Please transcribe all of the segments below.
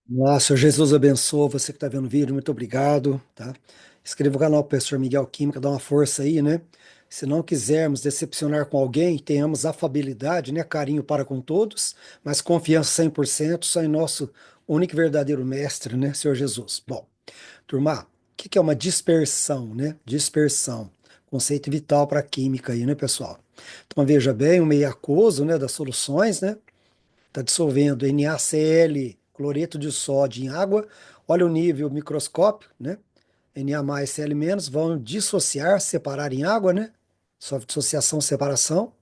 Nossa, Jesus abençoe você que está vendo o vídeo, muito obrigado, tá? Inscreva o canal Professor Miguel Química, dá uma força aí, né? Se não quisermos decepcionar com alguém, tenhamos afabilidade, né? Carinho para com todos, mas confiança 100% só em nosso único e verdadeiro mestre, né? Senhor Jesus. Bom, turma, o que que é uma dispersão, né? Dispersão, conceito vital para a química aí, né, pessoal? Então veja bem, o meio aquoso, né, das soluções, né? Está dissolvendo NaCl, cloreto de sódio em água. Olha o nível microscópio, né? Na mais Cl menos vão dissociar, separar em água, né? Só dissociação, separação.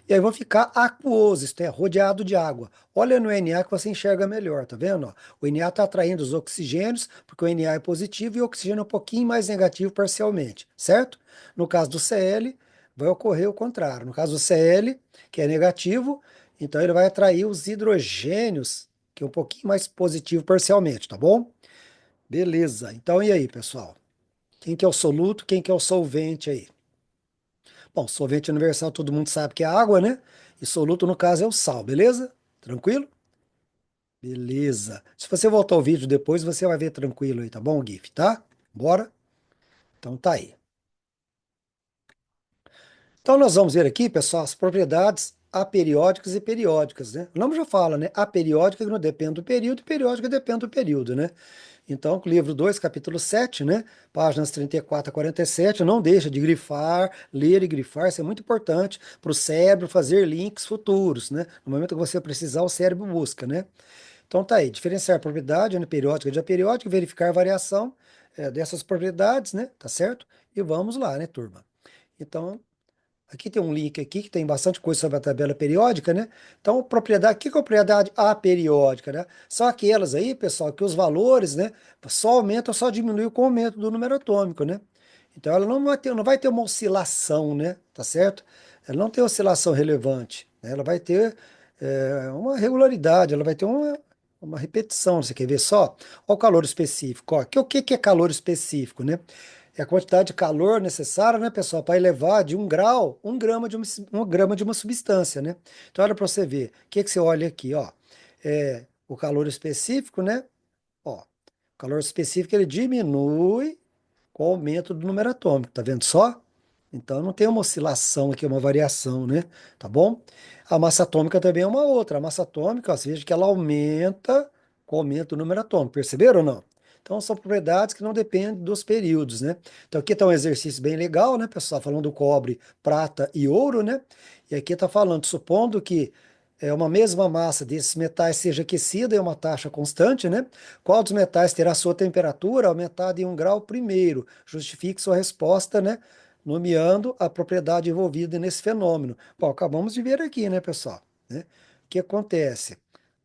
E aí vão ficar aquoso, isto é, rodeado de água. Olha no Na que você enxerga melhor, tá vendo? Ó? O Na está atraindo os oxigênios, porque o Na é positivo e o oxigênio é um pouquinho mais negativo parcialmente, certo? No caso do Cl, vai ocorrer o contrário. No caso do Cl, que é negativo, então ele vai atrair os hidrogênios, que é um pouquinho mais positivo parcialmente, tá bom? Beleza. Então, e aí, pessoal? Quem que é o soluto, quem que é o solvente aí? Bom, solvente universal todo mundo sabe que é água, né? E soluto, no caso, é o sal, beleza? Tranquilo? Beleza. Se você voltar ao vídeo depois, você vai ver tranquilo aí, tá bom, GIF, tá? Bora? Então tá aí. Então nós vamos ver aqui, pessoal, as propriedades aperiódicas e periódicas, né? O nome já fala, né? Aperiódica que não depende do período, e periódica depende do período, né? Então, livro 2, capítulo 7, né? Páginas 34 a 47, não deixa de grifar, ler e grifar, isso é muito importante para o cérebro fazer links futuros, né? No momento que você precisar, o cérebro busca, né? Então tá aí, diferenciar a propriedade periódica de aperiódica, verificar a variação dessas propriedades, né? Tá certo? E vamos lá, né, turma? Então, aqui tem um link aqui que tem bastante coisa sobre a tabela periódica, né? Então, propriedade, que é propriedade aperiódica, né? São aquelas aí, pessoal, que os valores, né, só aumentam, só diminuem com o aumento do número atômico, né? Então, ela não vai ter uma oscilação, né? Tá certo? Ela não tem oscilação relevante, né? Ela vai ter uma regularidade, ela vai ter uma repetição. Você quer ver só? Olha o calor específico. Ó. O que é calor específico, né? É a quantidade de calor necessária, né, pessoal, para elevar de 1 grau, 1 grama de um grama de uma substância, né? Então, olha para você ver. O que que você olha aqui, ó? O calor específico, né? Ó, o calor específico ele diminui com o aumento do número atômico, tá vendo só? Então não tem uma oscilação aqui, uma variação, né? Tá bom? A massa atômica também é uma outra. A massa atômica, ó, você veja que ela aumenta com o aumento do número atômico, perceberam ou não? Então são propriedades que não dependem dos períodos, né? Então aqui está um exercício bem legal, né, pessoal? Falando do cobre, prata e ouro, né? E aqui está falando, supondo que uma mesma massa desses metais seja aquecida em uma taxa constante, né? Qual dos metais terá sua temperatura aumentada em 1 grau primeiro? Justifique sua resposta, né? Nomeando a propriedade envolvida nesse fenômeno. Bom, acabamos de ver aqui, né, pessoal? Né? O que acontece?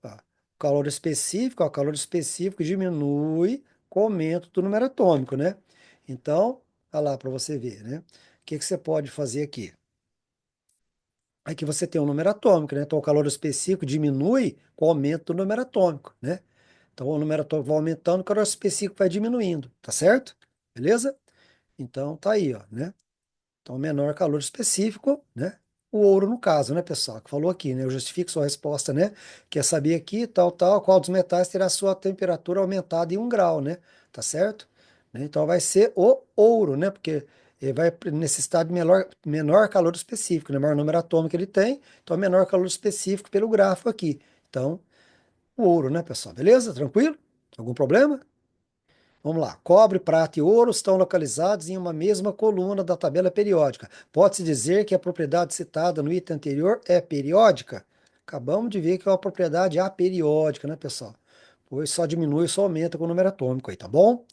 Ó, o calor específico diminui com o aumento do número atômico, né? Então, olha lá para você ver, né? O que que você pode fazer aqui? Aqui você tem um número atômico, né? Então, o calor específico diminui com o aumento do número atômico, né? Então, o número atômico vai aumentando, o calor específico vai diminuindo, tá certo? Beleza? Então, tá aí, ó, né? Então, menor calor específico, né? O ouro, no caso, né, pessoal? Que falou aqui, né? Eu justifico sua resposta, né? Quer saber aqui, tal, tal, qual dos metais terá sua temperatura aumentada em 1 grau, né? Tá certo? Né? Então, vai ser o ouro, né? Porque ele vai necessitar de menor calor específico, né? Maior número atômico ele tem, então menor calor específico pelo gráfico aqui. Então, o ouro, né, pessoal? Beleza? Tranquilo? Algum problema? Vamos lá. Cobre, prata e ouro estão localizados em uma mesma coluna da tabela periódica. Pode-se dizer que a propriedade citada no item anterior é periódica? Acabamos de ver que é uma propriedade aperiódica, né, pessoal? Pois só diminui, só aumenta com o número atômico aí, tá bom?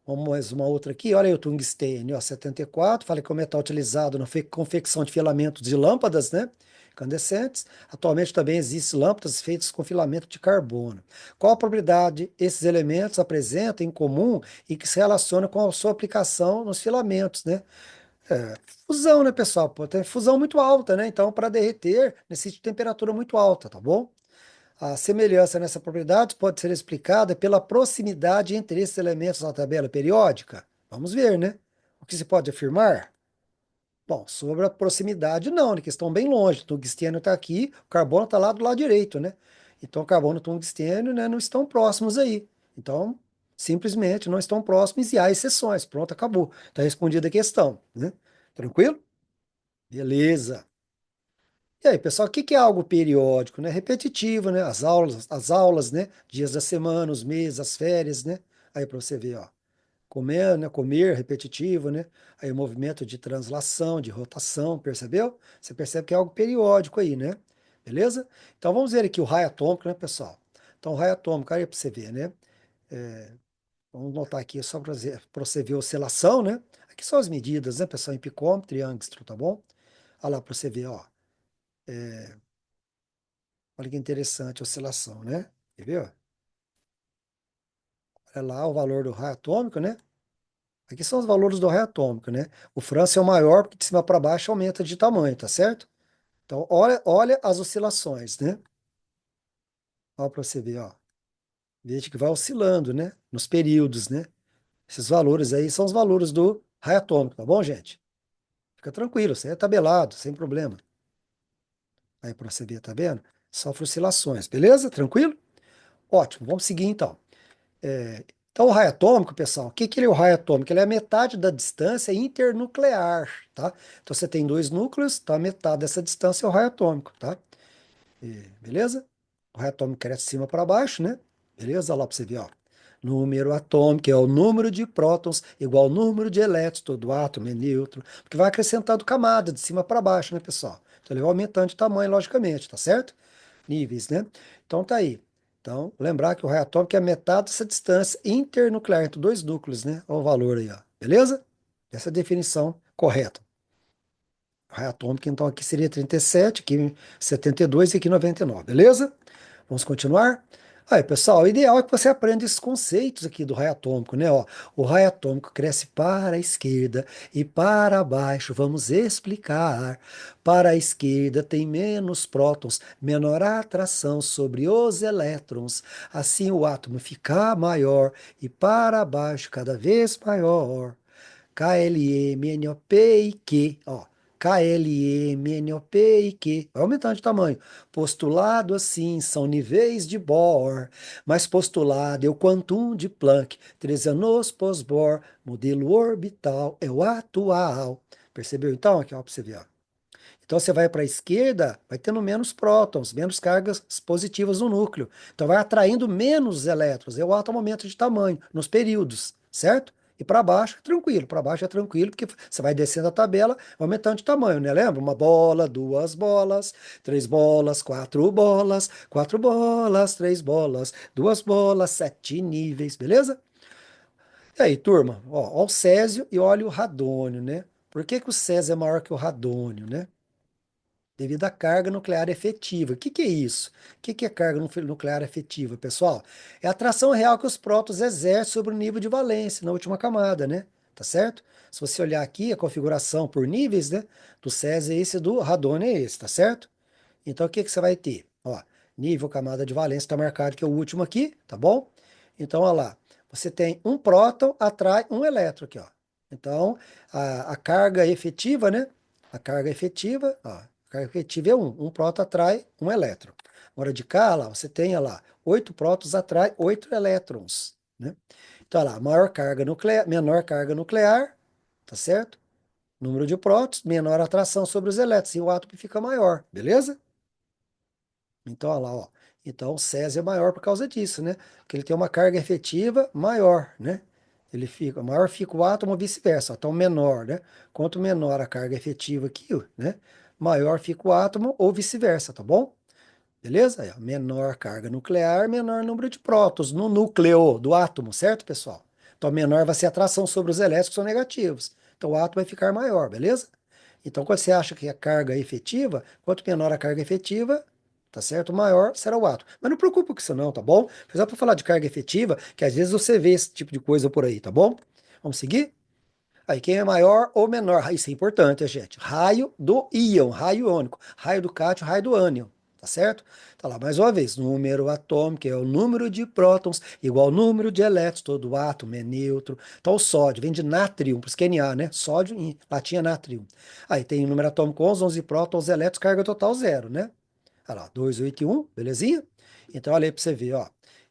Vamos mais uma outra aqui. Olha aí o tungstênio, ó, 74. Falei que é o metal utilizado na confecção de filamentos de lâmpadas, né? Incandescentes. Atualmente também existem lâmpadas feitas com filamento de carbono. Qual a propriedade esses elementos apresentam em comum e que se relaciona com a sua aplicação nos filamentos, né? É, fusão, né, pessoal? Pô, tem fusão muito alta, né? Então, para derreter, necessita de temperatura muito alta, tá bom? A semelhança nessa propriedade pode ser explicada pela proximidade entre esses elementos na tabela periódica. Vamos ver, né? O que se pode afirmar? Bom, sobre a proximidade, não, né? Que estão bem longe. O tungstênio está aqui, o carbono está lá do lado direito, né? Então, carbono e tungstênio, né, não estão próximos aí. Então, simplesmente não estão próximos e há exceções. Pronto, acabou. Está respondida a questão, né? Tranquilo? Beleza. E aí, pessoal, o que que é algo periódico, né? Repetitivo, né? As aulas, né? Dias da semana, os meses, as férias, né? Aí para você ver, ó. Comer, né? Comer, repetitivo, né? Aí o movimento de translação, de rotação, percebeu? Você percebe que é algo periódico aí, né? Beleza? Então vamos ver aqui o raio atômico, né, pessoal? Então o raio atômico, aí para você ver, né? Vamos notar aqui só para você ver a oscilação, né? Aqui são as medidas, né, pessoal? Em picômetro e angstrom, tá bom? Olha lá para você ver, ó. Olha que interessante a oscilação, né? Quer ver, ó? Olha lá o valor do raio atômico, né? Aqui são os valores do raio atômico, né? O França é o maior porque de cima para baixo aumenta de tamanho, tá certo? Então, olha as oscilações, né? Olha para você ver, ó. Veja que vai oscilando, né? Nos períodos, né? Esses valores aí são os valores do raio atômico, tá bom, gente? Fica tranquilo, isso aí é tabelado, sem problema. Aí para você ver, tá vendo? Sofre oscilações, beleza? Tranquilo? Ótimo, vamos seguir então. Então, o raio atômico, pessoal, o que que ele é o raio atômico? Ele é a metade da distância internuclear, tá? Então, você tem dois núcleos, tá? Metade dessa distância é o raio atômico, tá? Beleza? O raio atômico cresce de cima para baixo, né? Beleza? Olha lá para você ver, ó. Número atômico é o número de prótons igual ao número de elétrons, todo átomo é neutro, porque vai acrescentando camada de cima para baixo, né, pessoal? Então, ele vai aumentando de tamanho, logicamente, tá certo? Níveis, né? Então, tá aí. Então, lembrar que o raio atômico é metade dessa distância internuclear entre dois núcleos, né? Olha o valor aí, ó. Beleza? Essa é a definição correta. Raio atômico, então, aqui seria 37, aqui 72 e aqui 99, beleza? Vamos continuar? Aí, pessoal, o ideal é que você aprenda esses conceitos aqui do raio atômico, né? Ó, o raio atômico cresce para a esquerda e para baixo. Vamos explicar. Para a esquerda tem menos prótons, menor atração sobre os elétrons. Assim o átomo fica maior e para baixo cada vez maior. KLMNOP ó. KLMNOP vai aumentando de tamanho. Postulado assim são níveis de Bohr, mas postulado é o quantum de Planck, 13 anos pós-Bohr, modelo orbital é o atual. Percebeu então? Aqui, ó, para você ver, ó. Então você vai para a esquerda, vai tendo menos prótons, menos cargas positivas no núcleo. Então vai atraindo menos elétrons. É o átomo aumenta de tamanho nos períodos, certo? E para baixo é tranquilo, porque você vai descendo a tabela, aumentando de tamanho, né? Lembra? Uma bola, duas bolas, três bolas, quatro bolas, três bolas, duas bolas, sete níveis, beleza? E aí, turma, ó o césio e olha o radônio, né? Por que que o césio é maior que o radônio, né? Devido à carga nuclear efetiva. O que que é isso? O que que é carga nuclear efetiva, pessoal? É a atração real que os prótons exercem sobre o nível de valência na última camada, né? Tá certo? Se você olhar aqui a configuração por níveis, né? Do Césio é esse, do radônio é esse, tá certo? Então, o que que você vai ter? Ó, nível camada de valência está marcado que é o último aqui, tá bom? Então, olha lá. Você tem um próton atrai um elétron aqui, ó. Então, a carga efetiva, né? A carga efetiva, ó, a carga efetiva é um. Um próton atrai um elétron. Agora, de cá, lá, você tem, olha lá, 8 prótons atrai 8 elétrons, né? Então, olha lá, maior carga nuclear, menor carga nuclear, tá certo? Número de prótons, menor atração sobre os elétrons, e o átomo fica maior, beleza? Então, olha lá, ó. Então, o Césio é maior por causa disso, né? Porque ele tem uma carga efetiva maior, né? Ele fica, maior fica o átomo, ou vice-versa. Então, menor, né? Quanto menor a carga efetiva aqui, né? Maior fica o átomo, ou vice-versa, tá bom? Beleza? Aí, ó, menor carga nuclear, menor número de prótons no núcleo do átomo, certo, pessoal? Então, menor vai ser a atração sobre os elétrons que são negativos. Então, o átomo vai ficar maior, beleza? Então, quando você acha que a carga é efetiva, quanto menor a carga efetiva, tá certo? Maior será o átomo. Mas não preocupa com isso não, tá bom? Foi só para falar de carga efetiva, que às vezes você vê esse tipo de coisa por aí, tá bom? Vamos seguir? Aí, quem é maior ou menor? Isso é importante, gente. Raio do íon, raio iônico. Raio do cátio, raio do ânion. Tá certo? Tá lá mais uma vez. Número atômico é o número de prótons igual ao número de elétrons. Todo átomo é neutro. Então, o sódio vem de nátrium, por isso que é Na, né? Sódio em latim é nátrium. Aí tem o número atômico 11, 11 prótons, elétrons, carga total zero, né? Olha lá, 2, 8 e 1, belezinha? Então, olha aí para você ver, ó.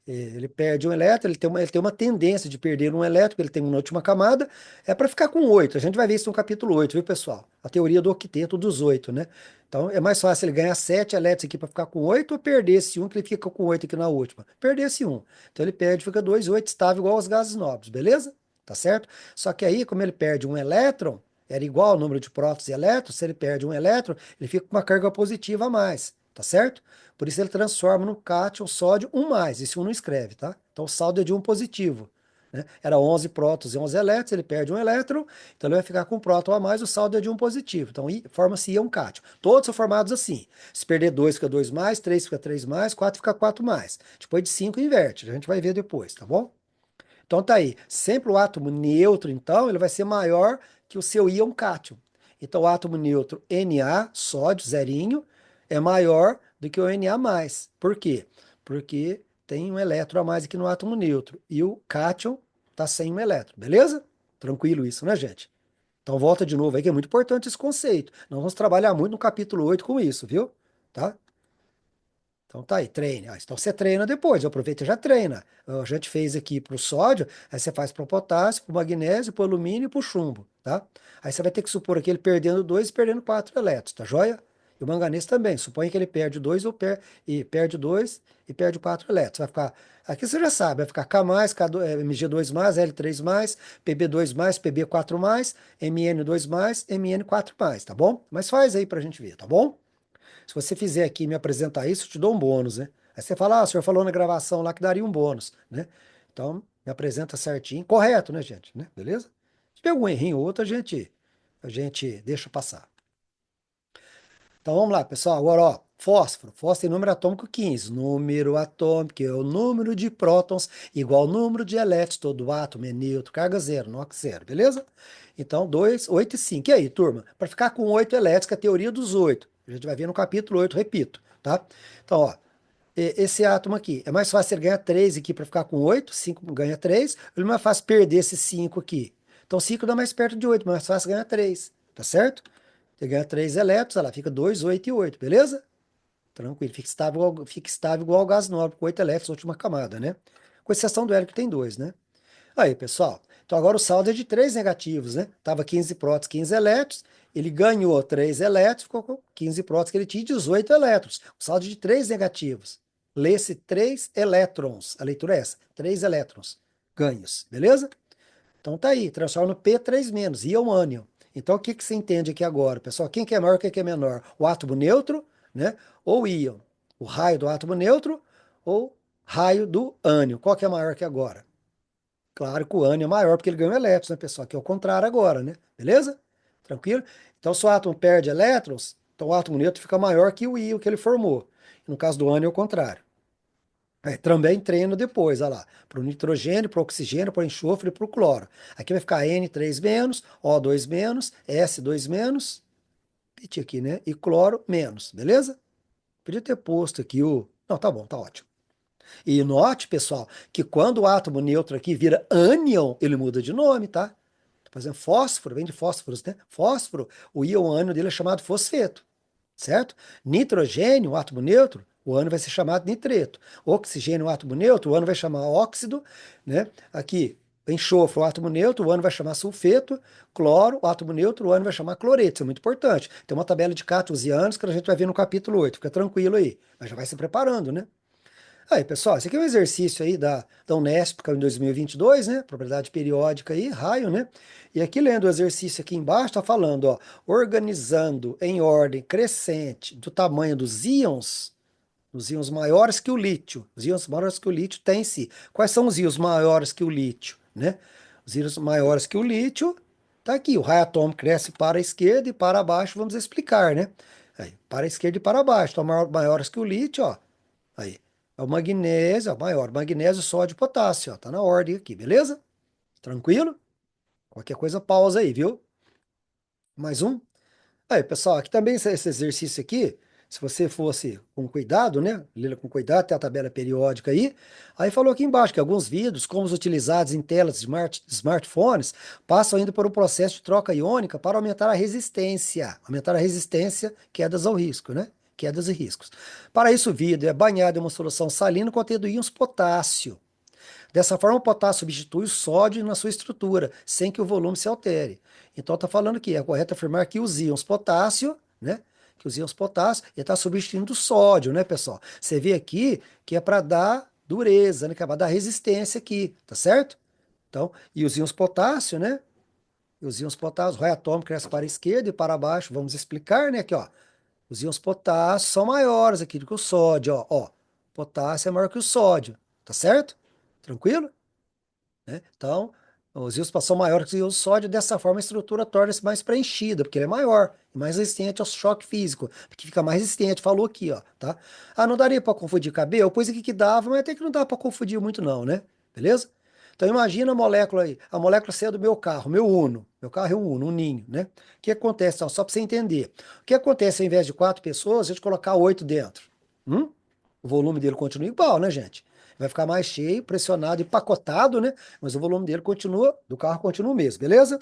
Ele perde um elétron, ele tem uma tendência de perder um elétron, porque ele tem uma última camada, é para ficar com 8. A gente vai ver isso no capítulo 8, viu, pessoal? A teoria do octeto dos 8, né? Então, é mais fácil ele ganhar 7 elétrons aqui para ficar com 8 ou perder esse um que ele fica com 8 aqui na última. Perder esse um. Então, ele perde, fica 2, 8 estável igual aos gases nobres, beleza? Tá certo? Só que aí, como ele perde um elétron, era igual ao número de prótons e elétrons, se ele perde um elétron, ele fica com uma carga positiva a mais, tá certo? Por isso ele transforma no cátion sódio 1 mais, esse 1 não escreve, tá? Então o saldo é de 1 positivo, né? Era 11 prótons e 11 elétrons, ele perde um elétron, então ele vai ficar com um próton a mais, o saldo é de 1 positivo. Então forma-se íon cátion. Todos são formados assim. Se perder 2 fica 2 mais, 3 fica 3 mais, 4 fica 4 mais. Depois de 5 inverte, a gente vai ver depois, tá bom? Então tá aí. Sempre o átomo neutro, então, ele vai ser maior que o seu íon cátion. Então o átomo neutro Na, sódio, zerinho, é maior do que o Na+. Por quê? Porque tem um elétron a mais aqui no átomo neutro. E o cátion tá sem um elétron, beleza? Tranquilo isso, né, gente? Então volta de novo aí, que é muito importante esse conceito. Nós vamos trabalhar muito no capítulo 8 com isso, viu? Tá? Então tá aí, treine. Então você treina depois, aproveita e já treina. A gente fez aqui para o sódio, aí você faz para o potássio, para o magnésio, para o alumínio e para o chumbo, tá? Aí você vai ter que supor aqui ele perdendo 2 e perdendo 4 elétrons, tá joia? E o manganês também, suponha que ele perde 2 e perde 2 e perde 4 elétrons. Vai ficar, aqui você já sabe, vai ficar K+, Mg2+, L3+, Pb2+, Pb4+, Mn2+, Mn4+, tá bom? Mas faz aí para a gente ver, tá bom? Se você fizer aqui e me apresentar isso, eu te dou um bônus, né? Aí você fala, ah, o senhor falou na gravação lá que daria um bônus, né? Então, me apresenta certinho, correto, né, gente? Né? Beleza? Se tiver algum errinho ou outro, a gente deixa passar. Então, vamos lá, pessoal. Agora, ó, fósforo. Fósforo tem número atômico 15. Número atômico é o número de prótons igual ao número de elétrons. Todo átomo é neutro, carga zero, NOx zero, beleza? Então, 2, 8 e 5. E aí, turma? Para ficar com 8 elétrons, que é a teoria dos 8. A gente vai ver no capítulo 8, repito, tá? Então, ó, esse átomo aqui, é mais fácil ele ganhar 3 aqui para ficar com 8, 5 ganha 3, ou é mais fácil perder esse 5 aqui. Então, 5 dá mais perto de 8, mais fácil ganhar 3, tá certo? Você ganha 3 elétrons, ela fica 2, 8 e 8, beleza? Tranquilo, fica estável igual ao gás nobre, com 8 elétrons, última camada, né? Com exceção do hélio que tem 2, né? Aí, pessoal, então agora o saldo é de 3 negativos, né? Tava 15 prótons, 15 elétrons, ele ganhou 3 elétrons, ficou com 15 prótons, que ele tinha 18 elétrons. O saldo é de 3 negativos. Lê-se 3 elétrons, a leitura é essa, 3 elétrons ganhos, beleza? Então tá aí, transforma no P3-, íon ânion. Então o que que você entende aqui agora, pessoal? Quem que é maior, quem que é menor? O átomo neutro, né? Ou o íon? O raio do átomo neutro ou raio do ânion? Qual que é maior que agora? Claro que o ânion é maior porque ele ganha elétrons, né, pessoal? Que é o contrário agora, né? Beleza? Tranquilo? Então se o átomo perde elétrons, então o átomo neutro fica maior que o íon que ele formou. No caso do ânion é o contrário. Também treino depois, olha lá, para o nitrogênio, para o oxigênio, para o enxofre e para o cloro. Aqui vai ficar N3 menos, O2 menos, S2 menos, repetir aqui, né? E cloro menos, beleza? Podia ter posto aqui o. Não, tá bom, tá ótimo. E note, pessoal, que quando o átomo neutro aqui vira ânion, ele muda de nome, tá? Por exemplo, fósforo, vem de fósforos, né? Fósforo, o íon ânion dele é chamado fosfeto, certo? Nitrogênio, o átomo neutro, o ânion vai ser chamado nitreto. Oxigênio, o átomo neutro, o ânion vai chamar óxido, né? Aqui, enxofre, o átomo neutro, o ânion vai chamar sulfeto. Cloro, o átomo neutro, o ânion vai chamar cloreto. Isso é muito importante. Tem uma tabela de cátions e ânions que a gente vai ver no capítulo 8. Fica tranquilo aí, mas já vai se preparando, né? Aí, pessoal, esse aqui é um exercício aí da Unesp, que é em 2022, né? Propriedade periódica aí, raio, né? E aqui, lendo o exercício aqui embaixo, tá falando, ó, organizando em ordem crescente do tamanho dos íons, os íons maiores que o lítio. Os íons maiores que o lítio tem em si. Quais são os íons maiores que o lítio, né? Os íons maiores que o lítio, tá aqui. O raio atômico cresce para a esquerda e para baixo, vamos explicar, né? Aí, para a esquerda e para baixo. Então, maiores que o lítio, ó. Aí, é o magnésio, é o maior. Magnésio, sódio e potássio, ó. Tá na ordem aqui, beleza? Tranquilo? Qualquer coisa, pausa aí, viu? Mais um? Aí, pessoal, aqui também esse exercício aqui, se você fosse com cuidado, né? Ler com cuidado, tem a tabela periódica aí. Aí falou aqui embaixo que alguns vidros, como os utilizados em telas de smartphones, passam ainda por um processo de troca iônica para aumentar a resistência. Aumentar a resistência, quedas ao risco, né? quedas e riscos. Para isso, o vidro é banhado em uma solução salina contendo íons potássio. Dessa forma, o potássio substitui o sódio na sua estrutura, sem que o volume se altere. Então, está falando aqui, é correto afirmar que os íons potássio, né? Que os íons potássio, ele está substituindo o sódio, né, pessoal? Você vê aqui que é para dar dureza, né? Que é para dar resistência aqui, tá certo? Então, e os íons potássio, né? E os íons potássio, o raio atômico cresce para a esquerda e para baixo. Vamos explicar, né? Aqui, ó. Os íons potássio são maiores aqui do que o sódio, ó. Ó, potássio é maior que o sódio, tá certo? Tranquilo? Né? Então, os íons são maiores que os íons sódio, dessa forma a estrutura torna-se mais preenchida, porque ele é maior e mais resistente ao choque físico, porque fica mais resistente, falou aqui, ó, tá? Ah, não daria para confundir cabelo? Eu pus aqui que dava, mas até que não dá para confundir muito não, né? Beleza? Então imagina a molécula aí, a molécula C é do meu carro, meu Uno, meu carro é um Uno, um ninho, né? O que acontece, então, só para você entender, o que acontece ao invés de 4 pessoas, a gente colocar 8 dentro? Hum? O volume dele continua igual, né, gente? Vai ficar mais cheio, pressionado, empacotado, né? Mas o volume dele continua, do carro continua o mesmo, beleza?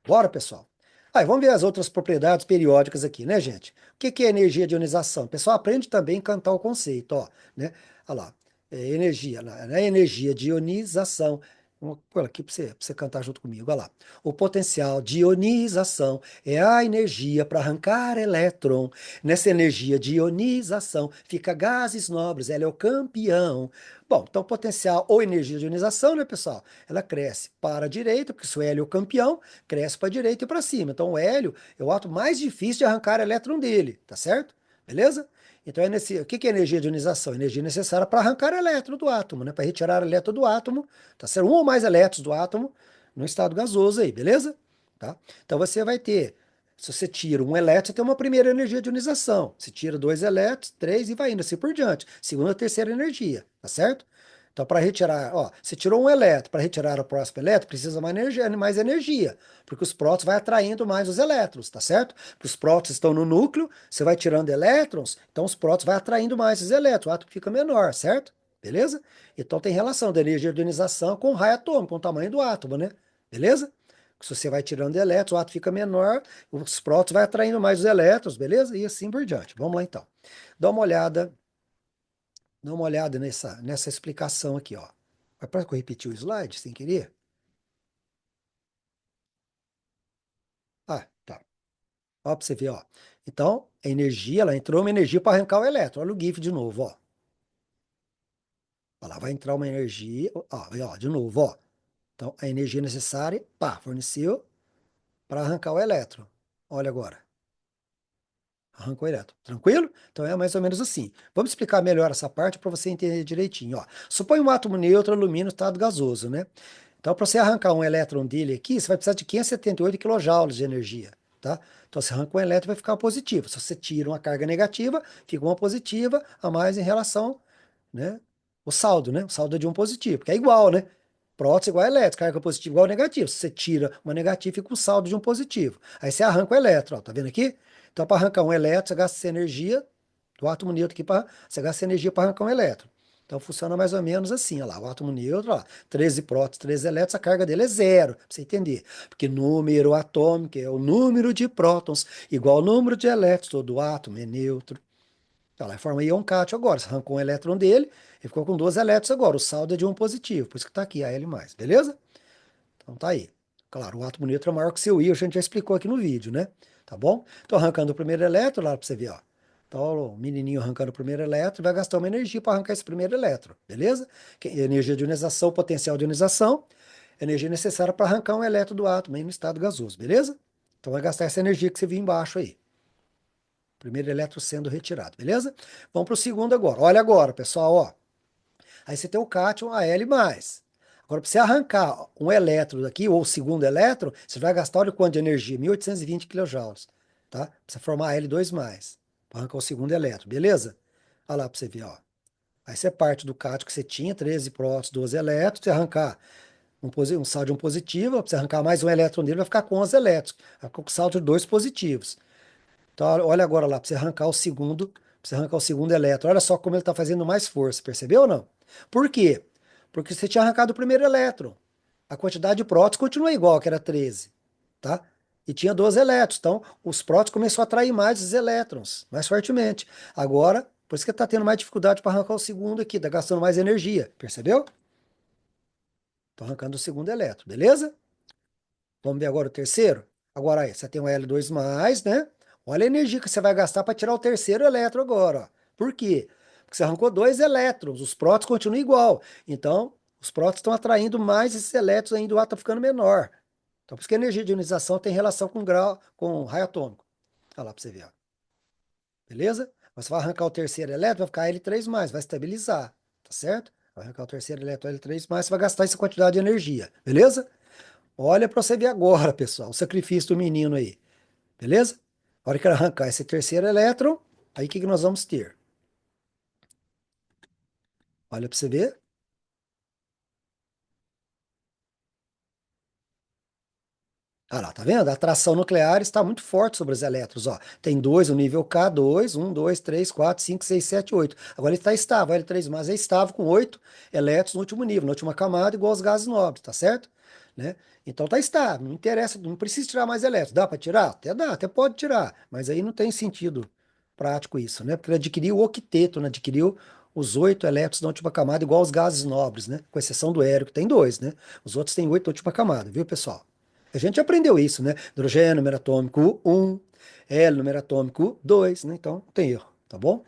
Bora, pessoal. Aí, vamos ver as outras propriedades periódicas aqui, né, gente? O que que é energia de ionização? O pessoal aprende também a cantar o conceito, ó, né? Olha lá, energia, né? Energia de ionização. Vamos pôr aqui para você cantar junto comigo, olha lá. O potencial de ionização é a energia para arrancar elétron. Nessa energia de ionização fica gases nobres, ela é o campeão. Bom, então potencial ou energia de ionização, né, pessoal? Ela cresce para a direita, porque se o hélio é o campeão, cresce para a direita e para cima. Então, o hélio é o átomo mais difícil de arrancar elétron dele, tá certo? Beleza? Então, o que que é energia de ionização? Energia necessária para arrancar elétron do átomo, né? Para retirar elétron do átomo, tá certo? Um ou mais elétrons do átomo no estado gasoso aí, beleza? Tá? Então, você vai ter, se você tira um elétron, você tem uma primeira energia de ionização. Se tira 2 elétrons, 3 e vai indo assim por diante. Segunda, terceira energia, tá certo? Então, para retirar, ó, você tirou um elétron, para retirar o próximo elétron, precisa mais energia, porque os prótons vai atraindo mais os elétrons, tá certo? Porque os prótons estão no núcleo, você vai tirando elétrons, então os prótons vai atraindo mais os elétrons, o átomo fica menor, certo? Beleza? Então tem relação da energia de ionização com o raio atômico, com o tamanho do átomo, né? Beleza? Se você vai tirando elétrons, o átomo fica menor, os prótons vai atraindo mais os elétrons, beleza? E assim por diante. Vamos lá então. Dá uma olhada Dá uma olhada nessa explicação aqui, ó. Vai para eu repetir o slide sem querer? Ah, tá. Ó, para você ver, ó. Então, a energia, ela entrou uma energia para arrancar o elétron. Olha o GIF de novo, ó. Olha lá, vai entrar uma energia, ó, de novo, ó. Então, a energia necessária, pá, forneceu para arrancar o elétron. Olha agora. Arrancou elétron. Tranquilo? Então é mais ou menos assim. Vamos explicar melhor essa parte para você entender direitinho, ó. Suponha um átomo neutro alumínio no estado gasoso, né? Então, para você arrancar um elétron dele aqui, você vai precisar de 578 kJ de energia, tá? Então, você arranca um elétron, vai ficar positivo. Se você tira uma carga negativa, fica uma positiva a mais em relação, né? O saldo, né? O saldo é de um positivo, que é igual, né? Próton igual a elétron, carga positiva igual a negativa. Se você tira uma negativa, fica um saldo de um positivo. Aí você arranca o elétron, ó, tá vendo aqui? Então, para arrancar um elétron, você gasta essa energia do átomo neutro aqui, você gasta essa energia para arrancar um elétron. Então funciona mais ou menos assim, ó lá, o átomo neutro, ó, 13 prótons, 13 elétrons, a carga dele é zero, para você entender. Porque número atômico é o número de prótons igual ao número de elétrons, todo átomo é neutro. Então, ela forma íon cátion agora, você arrancou um elétron dele, ele ficou com 12 elétrons agora, o saldo é de um positivo, por isso que está aqui, Al+, beleza? Então tá aí. Claro, o átomo neutro é maior que seu íon, a gente já explicou aqui no vídeo, né? Tá bom? Então arrancando o primeiro elétron, lá para você ver, ó. Então, o menininho arrancando o primeiro elétron vai gastar uma energia para arrancar esse primeiro elétron, beleza? Energia de ionização, potencial de ionização, energia necessária para arrancar um elétron do átomo aí no estado gasoso, beleza? Então vai gastar essa energia que você viu embaixo aí. Primeiro elétron sendo retirado, beleza? Vamos para o segundo agora. Olha agora, pessoal, ó. Aí você tem o cátion Al+. Agora, para você arrancar um elétron daqui, ou o segundo elétron, você vai gastar, olha o quanto de energia, 1820 kJ, tá? Para você formar Al2+, para arrancar o segundo elétron, beleza? Olha lá para você ver, ó. Aí você parte do cátion que você tinha, 13 prótons, 12 elétrons, você arrancar um saldo de um positivo, para você arrancar mais um elétron dele, vai ficar com 11 elétrons, vai ficar com saldo de dois positivos. Então, olha agora lá, para você arrancar o segundo elétron. Olha só como ele está fazendo mais força, percebeu ou não? Por quê? Porque você tinha arrancado o primeiro elétron. A quantidade de prótons continua igual, que era 13, tá? e tinha 12 elétrons. Então, os prótons começaram a atrair mais os elétrons, mais fortemente. Agora, por isso que está tendo mais dificuldade para arrancar o segundo aqui, está gastando mais energia, percebeu? Estou arrancando o segundo elétron, beleza? Vamos ver agora o terceiro? Agora aí, você tem um L2+, né? Olha a energia que você vai gastar para tirar o terceiro elétron agora, ó. Por quê? Porque você arrancou dois elétrons, os prótons continuam igual. Então, os prótons estão atraindo mais esses elétrons ainda, o átomo está ficando menor. Então, por isso que a energia de ionização tem relação com grau, com raio atômico. Olha lá para você ver, ó. Beleza? Você vai arrancar o terceiro elétron, vai ficar L3+, vai estabilizar, tá certo? Vai arrancar o terceiro elétron L3+, você vai gastar essa quantidade de energia, beleza? Olha para você ver agora, pessoal, o sacrifício do menino aí, beleza? A hora que ele arrancar esse terceiro elétron, aí o que que nós vamos ter? Olha para você ver. Ah lá, tá vendo? A atração nuclear está muito forte sobre os elétrons, ó. Tem dois no nível K, dois, um, dois, três, quatro, cinco, seis, sete, oito. Agora ele está estável, L3, mas é estável com oito elétrons no último nível, na última camada, igual aos gases nobres, tá certo? Né? Então tá estável, não interessa, não precisa tirar mais elétrons. Dá para tirar? Até dá, até pode tirar, mas aí não tem sentido prático isso, né? Porque ele adquiriu o octeto, né? Adquiriu os oito elétrons na última camada, igual aos gases nobres, né? Com exceção do hélio, que tem dois, né? Os outros têm oito na última camada, viu, pessoal? A gente aprendeu isso, né? Hidrogênio, número atômico 1, hélio, número atômico 2, né? Então, não tem erro, tá bom?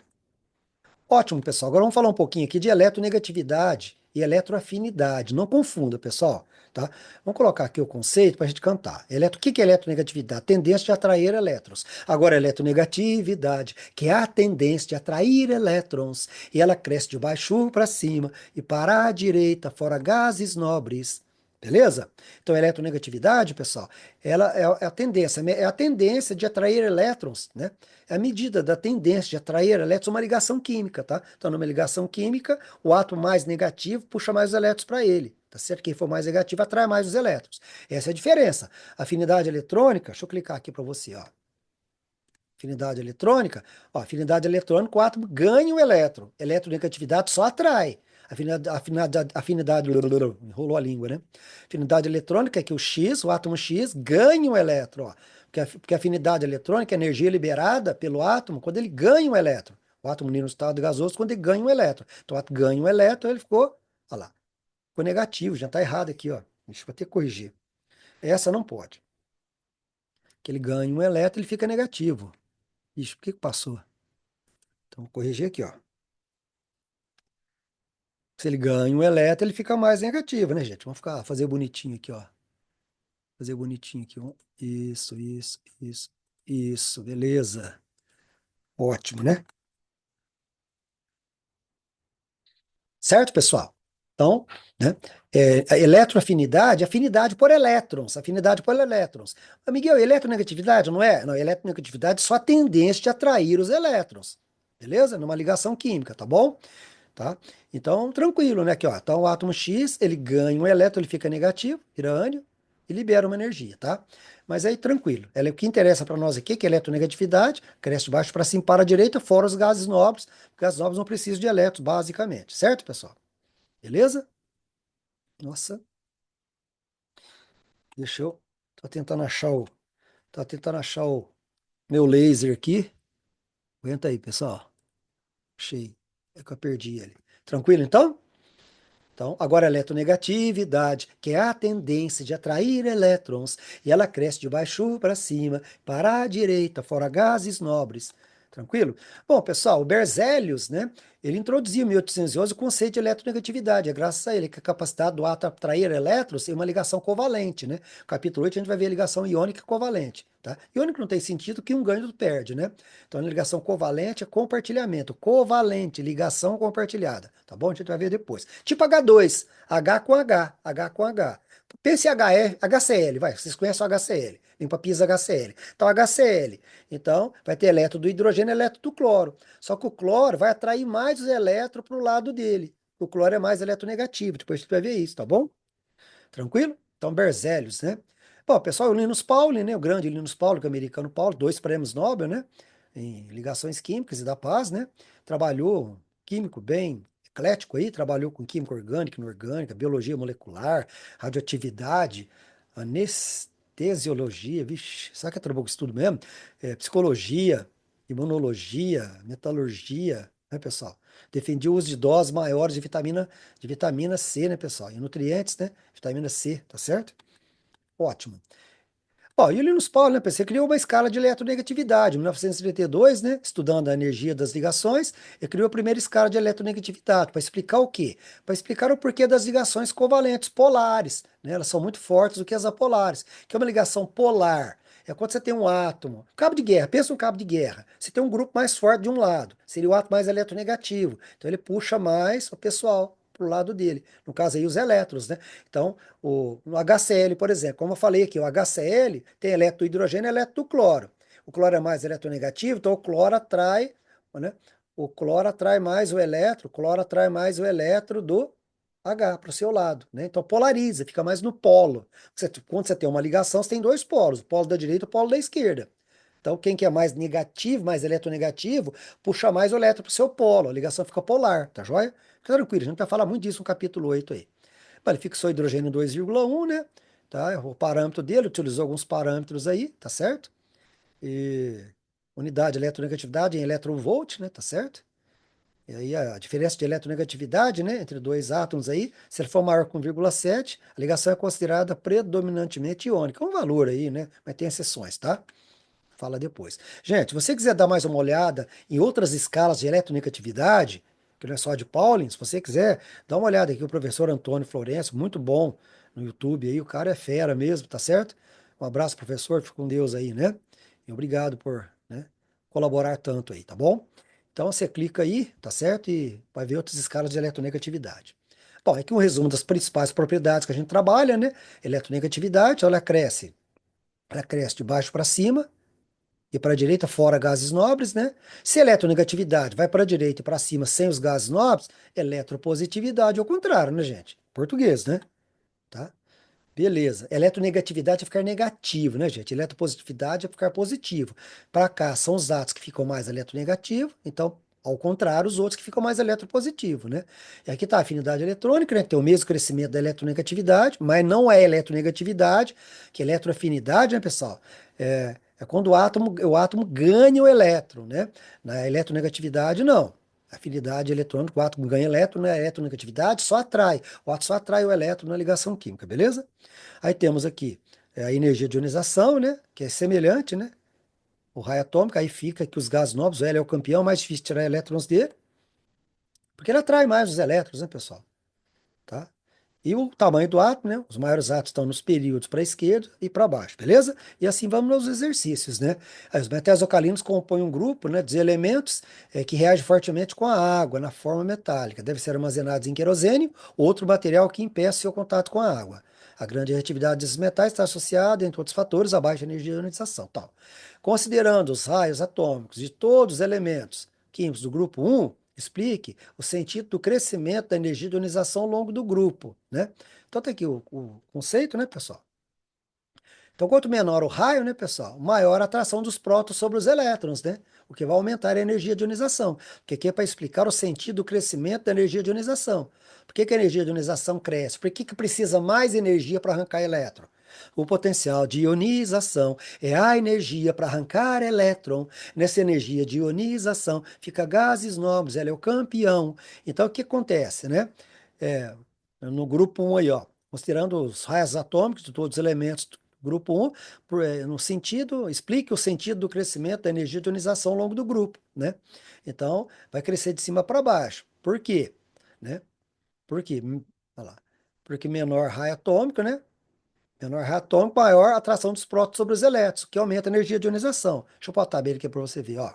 Ótimo, pessoal. Agora vamos falar um pouquinho aqui de eletronegatividade e eletroafinidade. Não confunda, pessoal, tá? Vamos colocar aqui o conceito para a gente cantar. O que que é eletronegatividade? Tendência de atrair elétrons. Agora, eletronegatividade, que é a tendência de atrair elétrons, e ela cresce de baixo para cima e para a direita, fora gases nobres. Beleza? Então, a eletronegatividade, pessoal, ela é a tendência de atrair elétrons, né? É a medida da tendência de atrair elétrons uma ligação química, tá? Então, numa ligação química, o átomo mais negativo puxa mais os elétrons para ele, tá certo? Quem for mais negativo atrai mais os elétrons. Essa é a diferença. Afinidade eletrônica, deixa eu clicar aqui para você, ó. Afinidade eletrônica, ó, afinidade eletrônica, o átomo ganha um elétron. Eletronegatividade só atrai. Enrolou a língua, né? Afinidade eletrônica é que o X, o átomo X, ganha um elétron, ó. Porque a afinidade eletrônica é a energia liberada pelo átomo quando ele ganha um elétron. O átomo unido no estado gasoso quando ele ganha um elétron. Então, o átomo ganha um elétron, ele ficou, olha lá, ficou negativo, já está errado aqui, ó. Deixa eu até corrigir. Essa não pode. Que ele ganha um elétron, ele fica negativo. Ixi, por que que passou? Então, vou corrigir aqui, ó. Se ele ganha um elétron, ele fica mais negativo, né, gente? Vamos fazer bonitinho aqui, ó. Fazer bonitinho aqui, ó. Isso, beleza. Ótimo, né? Certo, pessoal? Então, né? A eletroafinidade, afinidade por elétrons, afinidade por elétrons. Ah, Miguel, eletronegatividade, não é? Não, eletronegatividade é só a tendência de atrair os elétrons. Beleza? Numa ligação química, tá bom? Tá? Então, tranquilo, né? Aqui, ó. Então, o átomo X, ele ganha um elétron, ele fica negativo, vira ânion, e libera uma energia, tá? Mas aí, tranquilo. O que interessa para nós aqui, que é a eletronegatividade, cresce de baixo para cima, para a direita, fora os gases nobres. Os gases nobres não precisam de elétrons, basicamente. Certo, pessoal? Beleza? Nossa, deixa eu... Tô tentando achar o meu laser aqui. Aguenta aí, pessoal. Achei. É que eu perdi ele. Tranquilo, então? Então, agora a eletronegatividade, que é a tendência de atrair elétrons, e ela cresce de baixo para cima, para a direita, fora gases nobres. Tranquilo? Bom, pessoal, o Berzelius, né, ele introduziu em 1811 o conceito de eletronegatividade. É graças a ele que a capacidade do átomo atrair elétrons é uma ligação covalente, né? No capítulo 8 a gente vai ver a ligação iônica e covalente, tá? Iônico não tem sentido que um ganha e outro perde, né? Então, a ligação covalente é compartilhamento. Covalente, ligação compartilhada. Tá bom? A gente vai ver depois. Tipo H2, H com H, H com H. Pense em HCl, vai. Vocês conhecem o HCl. Limpa pisa HCl. Então, HCl. Então, vai ter elétron do hidrogênio e elétron do cloro. Só que o cloro vai atrair mais os elétrons para o lado dele. O cloro é mais eletronegativo. Depois a gente vai ver isso, tá bom? Tranquilo? Então, Berzelius, né? Bom, pessoal, o Linus Pauling, né? O grande Linus Pauling, que é o americano Pauling, dois prêmios Nobel, né? Em ligações químicas e da paz, né? Trabalhou químico bem eclético aí, trabalhou com química orgânica, inorgânica, biologia molecular, radioatividade, anestesiologia, vixe, sabe que é trabalho com estudo mesmo? Psicologia, imunologia, metalurgia, né, pessoal? Defendia o uso de doses maiores de vitamina C, né, pessoal? E nutrientes, né? Vitamina C, tá certo? Ótimo. Ó, e o Linus Pauling, né, PC, criou uma escala de eletronegatividade. Em 1932, né, estudando a energia das ligações, ele criou a primeira escala de eletronegatividade. Para explicar o quê? Para explicar o porquê das ligações covalentes polares. Né, elas são muito fortes do que as apolares. Que é uma ligação polar. É quando você tem um átomo. Cabo de guerra, pensa um cabo de guerra. Você tem um grupo mais forte de um lado. Seria o átomo mais eletronegativo. Então ele puxa mais o pessoal para o lado dele. No caso aí, os elétrons, né? Então, no HCl, por exemplo, como eu falei aqui, o HCl tem elétron do hidrogênio e elétron do cloro. O cloro é mais eletronegativo, então o cloro atrai, né? O cloro atrai mais o cloro atrai mais o elétron do H para o seu lado, né? Então polariza, fica mais no polo. Quando você tem uma ligação, você tem dois polos, o polo da direita e o polo da esquerda. Então, quem que é mais negativo, mais eletronegativo, puxa mais o elétron para o seu polo, a ligação fica polar, tá joia? Fica tranquilo, a gente vai falar muito disso no capítulo 8 aí. Bom, ele fixou hidrogênio 2,1, né? Tá? O parâmetro dele, utilizou alguns parâmetros aí, tá certo? E unidade de eletronegatividade em eletronvolt, né? Tá certo? E aí a diferença de eletronegatividade, né, entre dois átomos aí, se ele for maior que 1,7, a ligação é considerada predominantemente iônica. Um valor aí, né? Mas tem exceções, tá? Fala depois. Gente, se você quiser dar mais uma olhada em outras escalas de eletronegatividade, que não é só de Pauling, se você quiser, dá uma olhada aqui, o professor Antônio Florencio, muito bom no YouTube aí, o cara é fera mesmo, tá certo? Um abraço, professor, fica com Deus aí, né? E obrigado por, né, colaborar tanto aí, tá bom? Então você clica aí, tá certo? E vai ver outras escalas de eletronegatividade. Bom, aqui um resumo das principais propriedades que a gente trabalha, né? Eletronegatividade, ela cresce de baixo para cima, e para a direita fora gases nobres, né? Se a eletronegatividade vai para a direita e para cima sem os gases nobres, eletropositividade ao contrário, né, gente? Português, né? Tá? Beleza. Eletronegatividade é ficar negativo, né, gente? Eletropositividade é ficar positivo. Para cá são os átomos que ficam mais eletronegativos, então, ao contrário, os outros que ficam mais eletropositivos, né? E aqui está a afinidade eletrônica, né? Tem o mesmo crescimento da eletronegatividade, mas não é eletronegatividade, que eletroafinidade, né, pessoal? É quando o átomo ganha o elétron, né? Na eletronegatividade, não. Afinidade eletrônica, o átomo ganha elétron, né? A eletronegatividade só atrai. O átomo só atrai o elétron na ligação química, beleza? Aí temos aqui a energia de ionização, né? Que é semelhante, né? O raio atômico, aí fica que os gases nobres, o hélio é o campeão, mais difícil tirar elétrons dele, porque ele atrai mais os elétrons, né, pessoal? Tá? E o tamanho do átomo, né? Os maiores átomos estão nos períodos para a esquerda e para baixo, beleza? E assim vamos nos exercícios, né? Aí os metais alcalinos compõem um grupo, né, de elementos que reagem fortemente com a água na forma metálica. Devem ser armazenados em querosênio, outro material que impeça seu contato com a água. A grande reatividade desses metais está associada, entre outros fatores, à baixa energia de ionização. Tal. Considerando os raios atômicos de todos os elementos químicos do grupo 1, explique o sentido do crescimento da energia de ionização ao longo do grupo, né? Então tem aqui o conceito, né, pessoal? Então, quanto menor o raio, né, pessoal, maior a atração dos prótons sobre os elétrons, né? O que vai aumentar a energia de ionização. Porque aqui é para explicar o sentido do crescimento da energia de ionização. Por que que a energia de ionização cresce? Por que que precisa mais energia para arrancar elétron? O potencial de ionização é a energia para arrancar elétron. Nessa energia de ionização fica gases nobres, ela é o campeão. Então, o que acontece, né? É, no grupo 1 aí, ó, considerando os raios atômicos de todos os elementos do grupo 1, no sentido, explique o sentido do crescimento da energia de ionização ao longo do grupo, né? Então, vai crescer de cima para baixo. Por quê? Né? Por quê? Olha lá. Porque menor raio atômico, né? Menor raio atômico, maior atração dos prótons sobre os elétrons, que aumenta a energia de ionização. Deixa eu botar a tabela aqui para você ver, ó.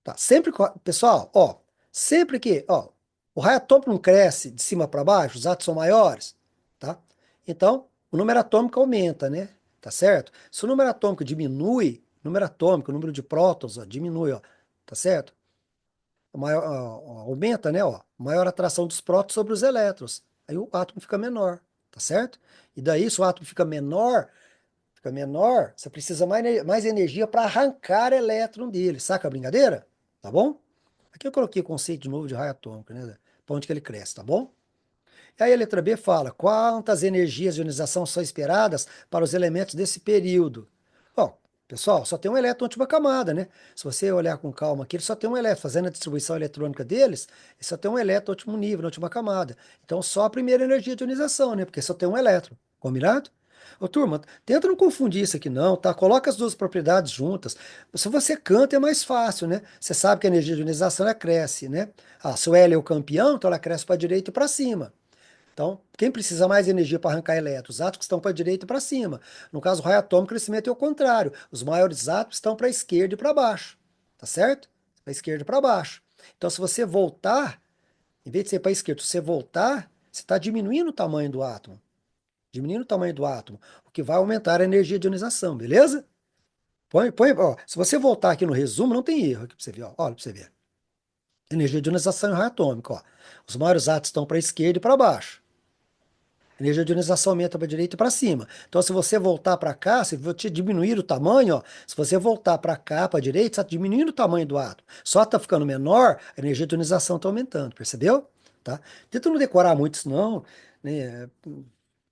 Tá, sempre, pessoal, ó, sempre que, ó, o raio atômico não cresce de cima para baixo, os átomos são maiores, tá? Então, o número atômico aumenta, né? Tá certo? Se o número atômico diminui, o número atômico, o número de prótons, ó, diminui, ó, tá certo? Aumenta, né, ó, maior atração dos prótons sobre os elétrons. Aí o átomo fica menor, tá certo? E daí, se o átomo fica menor, você precisa mais energia para arrancar elétron dele. Saca a brincadeira? Tá bom? Aqui eu coloquei o conceito de novo de raio atômico, né? Para onde que ele cresce, tá bom? Aí a letra B fala quantas energias de ionização são esperadas para os elementos desse período. Bom, pessoal, só tem um elétron na última camada, né? Se você olhar com calma aqui, ele só tem um elétron. Fazendo a distribuição eletrônica deles, ele só tem um elétron no último nível, na última camada. Então, só a primeira energia de ionização, né? Porque só tem um elétron. Combinado? Ô, turma, tenta não confundir isso aqui não, tá? Coloca as duas propriedades juntas. Se você canta é mais fácil, né? Você sabe que a energia de ionização ela cresce, né? Ah, se o L é o campeão, então ela cresce para a direita e para cima. Então, quem precisa mais energia para arrancar elétrons? Os átomos que estão para a direita e para cima. No caso, o raio atômico, o crescimento é o contrário. Os maiores átomos estão para a esquerda e para baixo. Tá certo? Para a esquerda e para baixo. Então, se você voltar, em vez de ser para a esquerda, se você voltar, você está diminuindo o tamanho do átomo. Diminuindo o tamanho do átomo, o que vai aumentar a energia de ionização, beleza? Ó, se você voltar aqui no resumo, não tem erro aqui para você ver, ó. Olha para você ver. Energia de ionização e raio atômico, ó. Os maiores átomos estão para a esquerda e para baixo. A energia de ionização aumenta para a direita e para cima. Então, se você voltar para cá, se você diminuir o tamanho, ó, se você voltar para cá, para a direita, está diminuindo o tamanho do átomo. Só está ficando menor, a energia de ionização está aumentando, percebeu? Tá? Tenta não decorar muito isso, não, né?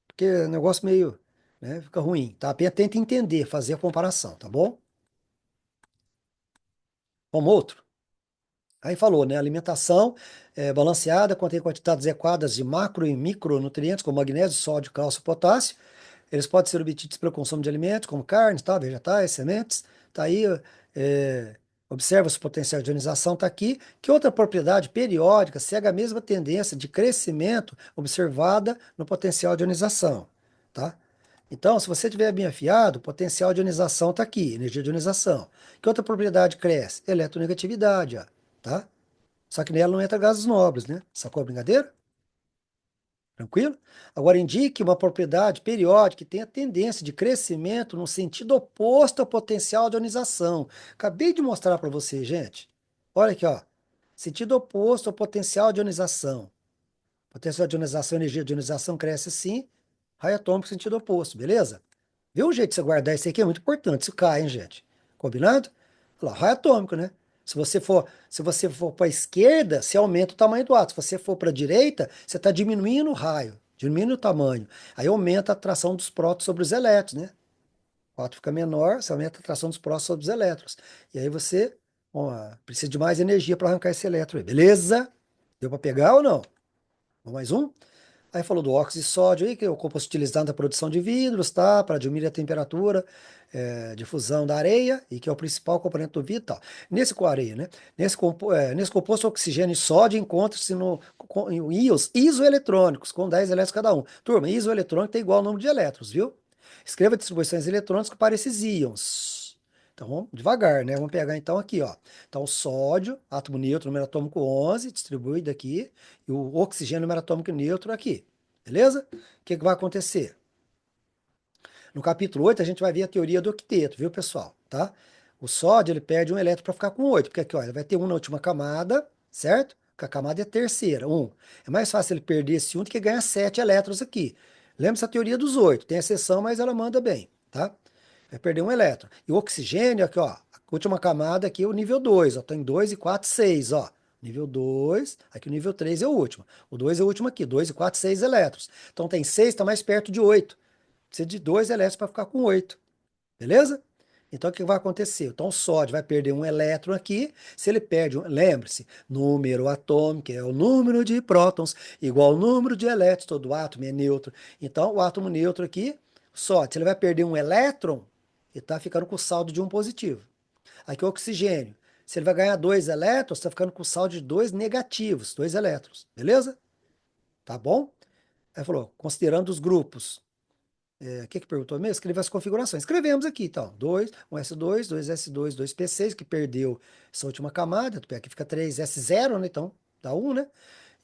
Porque é um negócio meio, né, fica ruim, tá? Apenas tenta entender, fazer a comparação, tá bom? Vamos outro. Aí falou, né? Alimentação balanceada, contém quantidades adequadas de macro e micronutrientes, como magnésio, sódio, cálcio e potássio. Eles podem ser obtidos pelo consumo de alimentos, como carnes, tá? Vegetais, sementes. Tá aí, é, observa os potenciais de ionização, tá aqui. Que outra propriedade periódica segue a mesma tendência de crescimento observada no potencial de ionização, tá? Então, se você tiver bem afiado, o potencial de ionização está aqui, energia de ionização. Que outra propriedade cresce? Eletronegatividade, ó, tá? Só que nela não entra gases nobres, né? Sacou a brincadeira? Tranquilo? Agora, indique uma propriedade periódica que tenha tendência de crescimento no sentido oposto ao potencial de ionização. Acabei de mostrar para você, gente. Olha aqui, ó. Sentido oposto ao potencial de ionização. Potencial de ionização, energia de ionização cresce sim. Raio atômico, sentido oposto, beleza? Vê um jeito de você guardar isso aqui, é muito importante. Isso cai, hein, gente? Combinado? Olha lá, raio atômico, né? Se você for para a esquerda, você aumenta o tamanho do átomo. Se você for para a direita, você está diminuindo o raio, diminuindo o tamanho. Aí aumenta a atração dos prótons sobre os elétrons, né? O átomo fica menor, você aumenta a atração dos prótons sobre os elétrons. E aí você ó, precisa de mais energia para arrancar esse elétron aí, beleza? Deu para pegar ou não? Vamos mais um? Aí falou do óxido de sódio aí, que é o composto utilizado na produção de vidros, tá? Para diminuir a temperatura de fusão da areia, e que é o principal componente do vidro, tá? Nesse com a areia, né? Nesse composto, oxigênio e sódio encontram-se em íons isoeletrônicos, com 10 elétrons cada um. Turma, isoeletrônico tem igual ao número de elétrons, viu? Escreva distribuições eletrônicas para esses íons. Então, vamos devagar, né? Vamos pegar então aqui, ó. Então, sódio, átomo neutro, número atômico 11, distribuído aqui, e o oxigênio, número atômico neutro aqui. Beleza? O que que vai acontecer? No capítulo 8 a gente vai ver a teoria do octeto, viu, pessoal? Tá? O sódio, ele perde um elétron para ficar com 8, porque aqui, ó, ele vai ter um na última camada, certo? Porque a camada é a terceira, um. É mais fácil ele perder esse um do que ganhar 7 elétrons aqui. Lembra essa teoria dos 8? Tem exceção, mas ela manda bem, tá? Vai perder um elétron. E o oxigênio, aqui, ó, a última camada aqui é o nível 2, ó, tem 2 e 4, 6, ó. Nível 2, aqui o nível 3 é o último. O 2 é o último aqui, 2 e 4, 6 elétrons. Então tem 6, está mais perto de 8. Precisa de 2 elétrons para ficar com 8. Beleza? Então o que vai acontecer? Então o sódio vai perder um elétron aqui. Se ele perde um, lembre-se, número atômico é o número de prótons igual ao número de elétrons. Todo átomo é neutro. Então o átomo neutro aqui, sódio, se ele vai perder um elétron, ele está ficando com saldo de um positivo. Aqui o oxigênio. Se ele vai ganhar 2 elétrons, está ficando com saldo de 2 negativos, 2 elétrons. Beleza? Tá bom? Aí falou, considerando os grupos. O que que perguntou mesmo? Escreva as configurações. Escrevemos aqui, então. 2, um S2, 2S2, 2P6, que perdeu essa última camada. Aqui fica 3S0, né? Então, dá 1, né?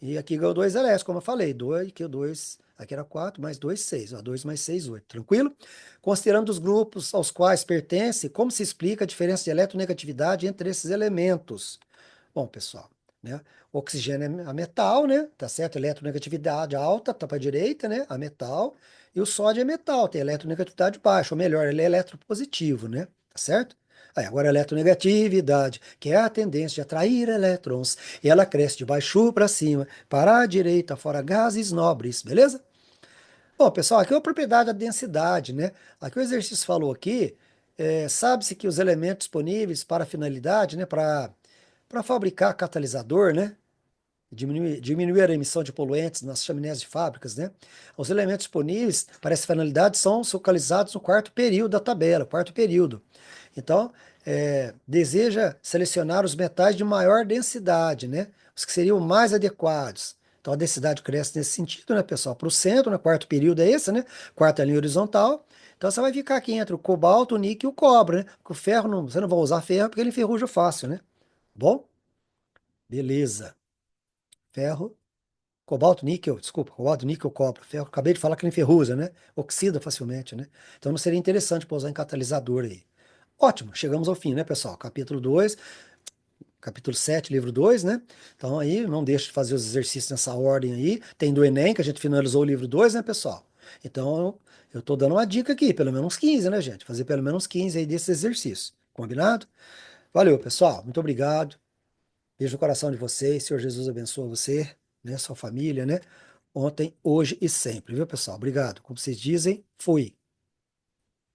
E aqui ganhou 2 LS, como eu falei. 2, aqui, 2, aqui era 4, mais 2, 6. Ó, 2 mais 6, 8. Tranquilo? Considerando os grupos aos quais pertence, como se explica a diferença de eletronegatividade entre esses elementos? Bom, pessoal, né? O oxigênio é a metal, né? Tá certo? Eletronegatividade alta, tá para a direita, né? A metal. E o sódio é metal, tem eletronegatividade baixa, ou melhor, ele é eletropositivo, né? Tá certo? Aí, agora a eletronegatividade, que é a tendência de atrair elétrons, e ela cresce de baixo para cima, para a direita, fora gases nobres, beleza? Bom, pessoal, aqui é a propriedade da densidade, né? Aqui o exercício falou aqui, sabe-se que os elementos disponíveis para a finalidade, né, para fabricar catalisador, né, diminuir a emissão de poluentes nas chaminés de fábricas, né? Os elementos disponíveis para essa finalidade são localizados no quarto período da tabela, quarto período. Então, deseja selecionar os metais de maior densidade, né? Os que seriam mais adequados. Então, a densidade cresce nesse sentido, né, pessoal? Para o centro, no quarto período é esse, né? Quarta linha horizontal. Então, você vai ficar aqui entre o cobalto, o níquel e o cobre, né? Porque o ferro, não, você não vai usar ferro porque ele enferruja fácil, né? Bom, beleza. Ferro. Cobalto, níquel, desculpa, cobalto, níquel, cobre, ferro. Acabei de falar que ele enferruja, né? Oxida facilmente, né? Então não seria interessante para usar em catalisador aí. Ótimo, chegamos ao fim, né, pessoal? Capítulo 2, capítulo 7, livro 2, né? Então aí não deixe de fazer os exercícios nessa ordem aí. Tem do Enem, que a gente finalizou o livro 2, né, pessoal? Então eu tô dando uma dica aqui, pelo menos uns 15, né, gente? Fazer pelo menos 15 aí desses exercícios. Combinado? Valeu, pessoal. Muito obrigado. Beijo no coração de vocês. Senhor Jesus abençoe você, né? Sua família, né? Ontem, hoje e sempre, viu, pessoal? Obrigado. Como vocês dizem, fui.